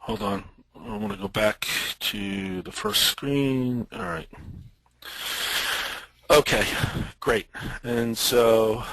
Hold on. I want to go back to the first screen. All right. Okay, great. And so,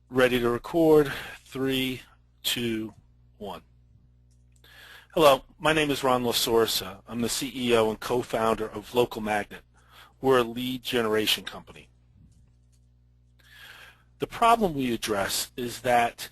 ready to record. 3, 2, 1. Hello, my name is Ron Lasorsa. I'm the CEO and co-founder of Local Magnet. We're a lead generation company. The problem we address is that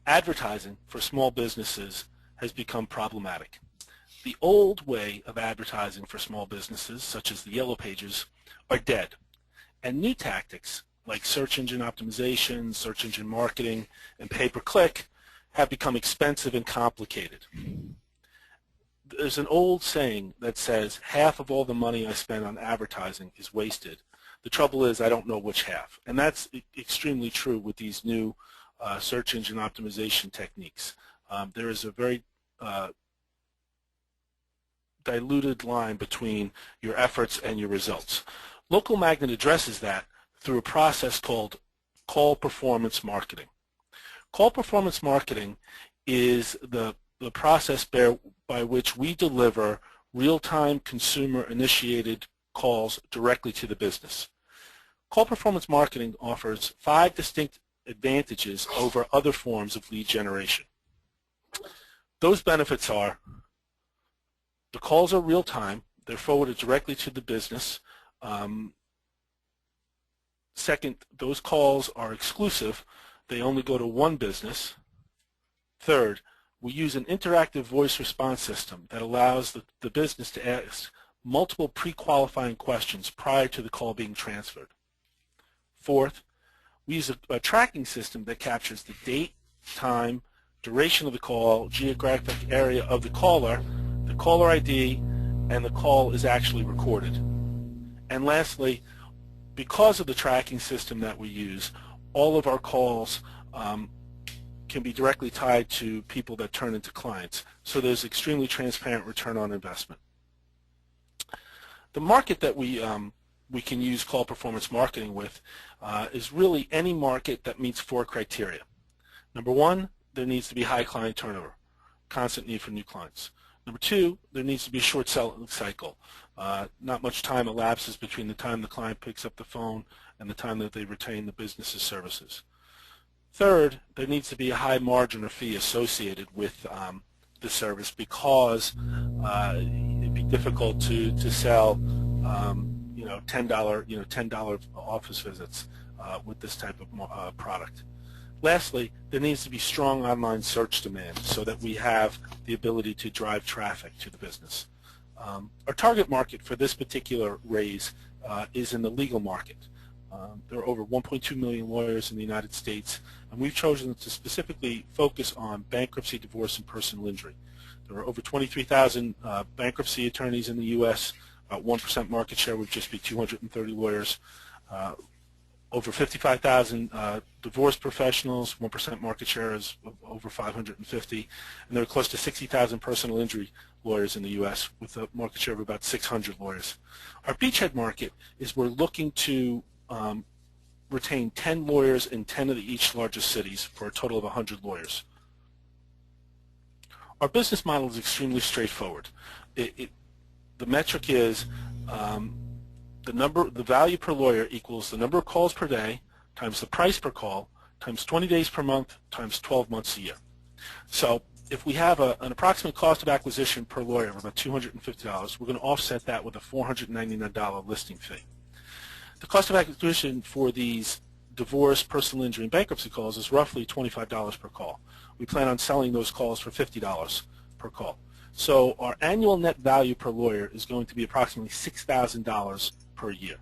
advertising for small businesses has become problematic. The old way of advertising for small businesses, such as the Yellow Pages, are dead. And new tactics like search engine optimization, search engine marketing, and pay-per-click have become expensive and complicated. There's an old saying that says, half of all the money I spend on advertising is wasted. The trouble is I don't know which half. And that's extremely true with these new search engine optimization techniques. There is a very diluted line between your efforts and your results. Local Magnet addresses that through a process called call performance marketing. Call performance marketing is the process by which we deliver real-time consumer-initiated calls directly to the business. Call performance marketing offers 5 distinct advantages over other forms of lead generation. Those benefits are: the calls are real-time, they're forwarded directly to the business. Second, those calls are exclusive, they only go to one business. Third, we use an interactive voice response system that allows the business to ask multiple pre-qualifying questions prior to the call being transferred. Fourth, we use a tracking system that captures the date, time, duration of the call, geographic area of the caller ID, and the call is actually recorded. And lastly, because of the tracking system that we use, all of our calls can be directly tied to people that turn into clients. So there's extremely transparent return on investment. The market that we can use call performance marketing with is really any market that meets 4 criteria. Number 1, there needs to be high client turnover, constant need for new clients. Number 2, there needs to be a short selling cycle. Not much time elapses between the time the client picks up the phone and the time that they retain the business's services. Third, there needs to be a high margin or fee associated with the service because it'd be difficult to sell $10 office visits with this type of product. Lastly, there needs to be strong online search demand so that we have the ability to drive traffic to the business. Our target market for this particular raise is in the legal market. There are over 1.2 million lawyers in the United States, and we've chosen to specifically focus on bankruptcy, divorce, and personal injury. There are over 23,000 bankruptcy attorneys in the U.S., about 1% market share would just be 230 lawyers. Over 55,000 divorce professionals, 1% market share is over 550, and there are close to 60,000 personal injury lawyers in the U.S. with a market share of about 600 lawyers. Our beachhead market is we're looking to retain 10 lawyers in 10 of the each largest cities for a total of 100 lawyers. Our business model is extremely straightforward. The metric is the value per lawyer equals the number of calls per day times the price per call times 20 days per month times 12 months a year. So if we have an approximate cost of acquisition per lawyer of about $250, we're going to offset that with a $499 listing fee. The cost of acquisition for these divorce, personal injury, and bankruptcy calls is roughly $25 per call. We plan on selling those calls for $50 per call. So our annual net value per lawyer is going to be approximately $6,000 per year.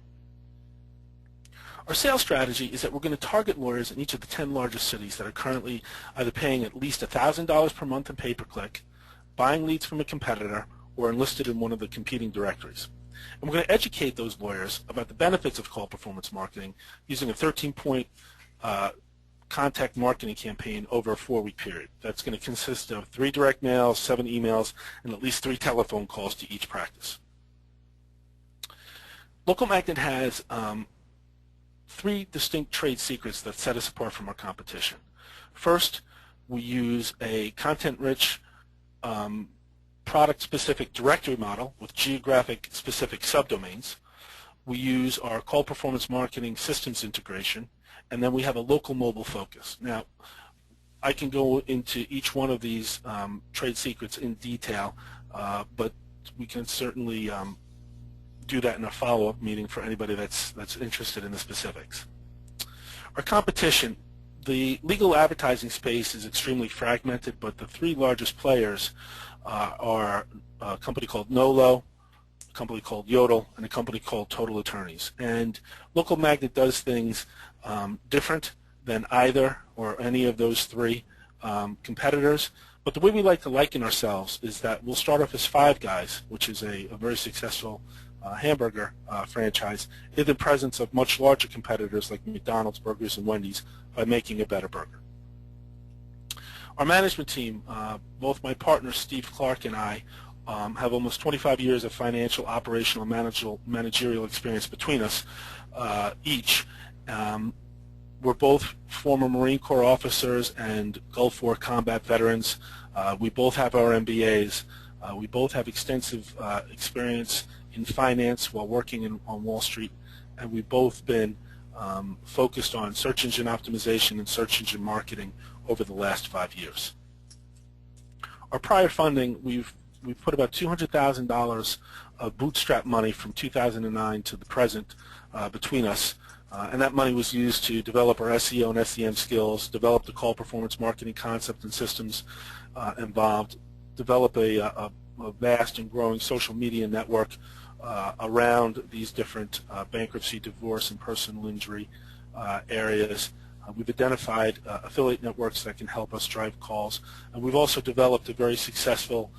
Our sales strategy is that we're going to target lawyers in each of the 10 largest cities that are currently either paying at least $1,000 per month in pay-per-click, buying leads from a competitor, or enlisted in one of the competing directories. And we're going to educate those lawyers about the benefits of call performance marketing using a 13-point contact marketing campaign over a 4-week period. That's going to consist of 3 direct mails, 7 emails, and at least 3 telephone calls to each practice. Local Magnet has 3 distinct trade secrets that set us apart from our competition. First, We use a content-rich, product-specific directory model with geographic-specific subdomains. We use our call performance marketing systems integration, and then we have a local mobile focus. Now, I can go into each one of these trade secrets in detail, but we can certainly do that in a follow-up meeting for anybody that's interested in the specifics. Our competition, the legal advertising space is extremely fragmented, but the three largest players are a company called Nolo, a company called Yodel, and a company called Total Attorneys. And Local Magnet does things different than either or any of those three competitors. But the way we like to liken ourselves is that we'll start off as Five Guys, which is a very successful hamburger franchise, in the presence of much larger competitors like McDonald's, Burgers, and Wendy's, by making a better burger. Our management team, both my partner Steve Clark and I, have almost 25 years of financial, operational, managerial experience between us each. We're both former Marine Corps officers and Gulf War combat veterans. We both have our MBAs. We both have extensive experience in finance while working on Wall Street, and we've both been focused on search engine optimization and search engine marketing over the last 5 years. Our prior funding, we've put about $200,000 of bootstrap money from 2009 to the present between us, and that money was used to develop our SEO and SEM skills, develop the call performance marketing concept and systems involved, develop a vast and growing social media network around these different bankruptcy, divorce, and personal injury areas. We've identified affiliate networks that can help us drive calls, and we've also developed a very successful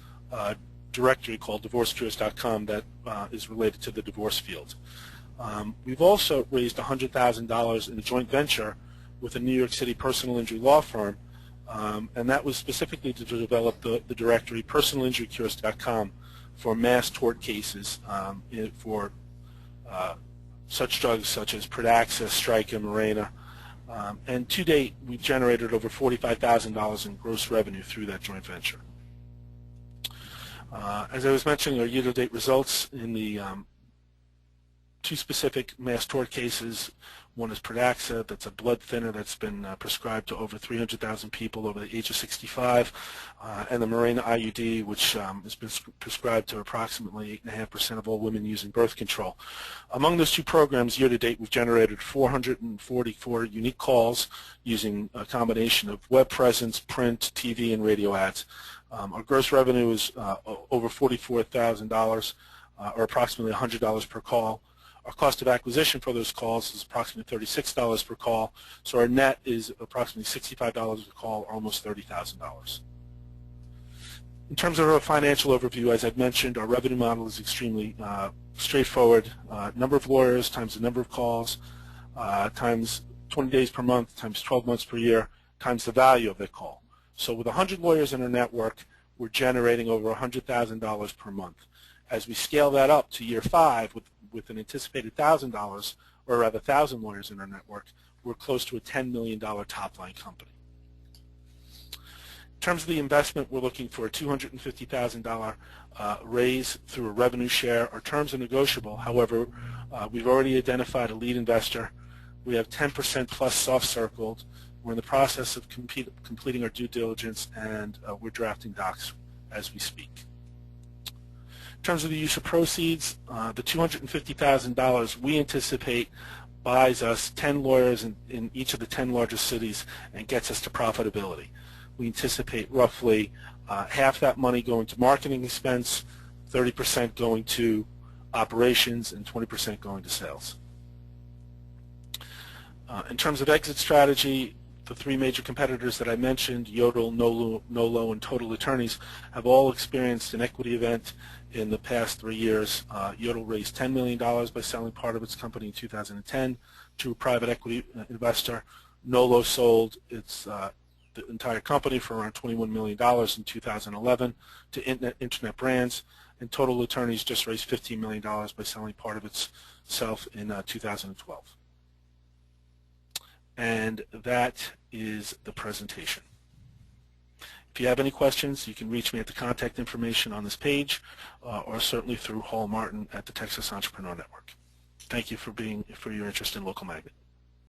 directory called divorcecures.com that is related to the divorce field. We've also raised $100,000 in a joint venture with a New York City personal injury law firm, and that was specifically to develop the directory personalinjurycures.com for mass tort cases for such drugs such as Pradaxa, Stryker, Mirena. And to date, we've generated over $45,000 in gross revenue through that joint venture. As I was mentioning, our year-to-date results in the two specific mass tort cases. One is Pradaxa, that's a blood thinner that's been prescribed to over 300,000 people over the age of 65, and the Mirena IUD, which has been prescribed to approximately 8.5% of all women using birth control. Among those two programs, year-to-date, we've generated 444 unique calls using a combination of web presence, print, TV, and radio ads. Our gross revenue is over $44,000, or approximately $100 per call. Our cost of acquisition for those calls is approximately $36 per call, so our net is approximately $65 per call, or almost $30,000. In terms of our financial overview, as I've mentioned, our revenue model is extremely straightforward. Number of lawyers times the number of calls times 20 days per month times 12 months per year times the value of that call. So with 100 lawyers in our network, we're generating over $100,000 per month. As we scale that up to year 5 with an anticipated $1,000, or rather 1,000 lawyers in our network, we're close to a $10 million top-line company. In terms of the investment, we're looking for a $250,000 raise through a revenue share. Our terms are negotiable. However, we've already identified a lead investor. We have 10% plus soft-circled. We're in the process of completing our due diligence, and we're drafting docs as we speak. In terms of the use of proceeds, the $250,000 we anticipate buys us 10 lawyers in each of the 10 largest cities and gets us to profitability. We anticipate roughly half that money going to marketing expense, 30% going to operations, and 20% going to sales. In terms of exit strategy, the three major competitors that I mentioned, Yodel, Nolo, and Total Attorneys, have all experienced an equity event in the past 3 years. Yodel raised $10 million by selling part of its company in 2010 to a private equity investor. Nolo sold its the entire company for around $21 million in 2011 to Internet Brands, and Total Attorneys just raised $15 million by selling part of itself in 2012. And that is the presentation. If you have any questions, you can reach me at the contact information on this page or certainly through Hall Martin at the Texas Entrepreneur Network. Thank you for your interest in Local Magnet.